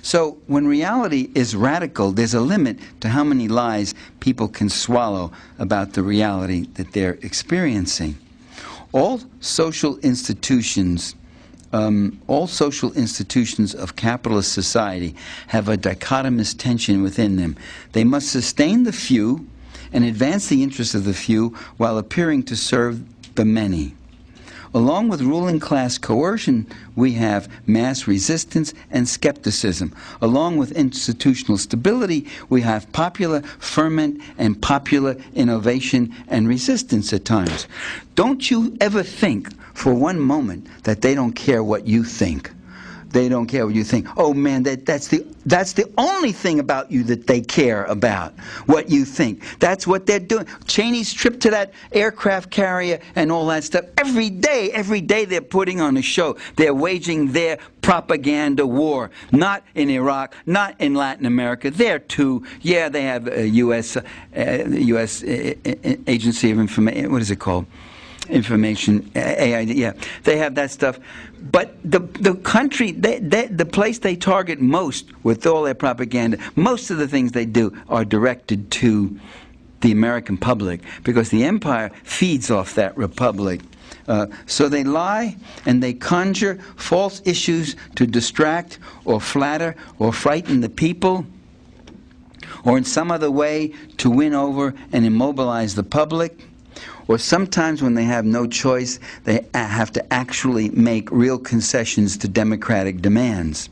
So when reality is radical, there's a limit to how many lies people can swallow about the reality that they're experiencing. All social institutions of capitalist society have a dichotomous tension within them. They must sustain the few and advance the interests of the few while appearing to serve the many. Along with ruling class coercion, we have mass resistance and skepticism. Along with institutional stability, we have popular ferment and popular innovation and resistance at times. Don't you ever think for one moment that they don't care what you think. They don't care what you think. Oh man, that's the only thing about you that they care about, what you think. That's what they're doing. Cheney's trip to that aircraft carrier and all that stuff. Every day they're putting on a show. They're waging their propaganda war. Not in Iraq, not in Latin America. There too. Yeah, they have a U.S. Agency of Information. What is it called? Information, AID, yeah, they have that stuff. But the country, the place they target most with all their propaganda, most of the things they do are directed to the American public because the empire feeds off that republic. So they lie and they conjure false issues to distract or flatter or frighten the people, or in some other way to win over and immobilize the public. Or sometimes when they have no choice, they have to actually make real concessions to democratic demands.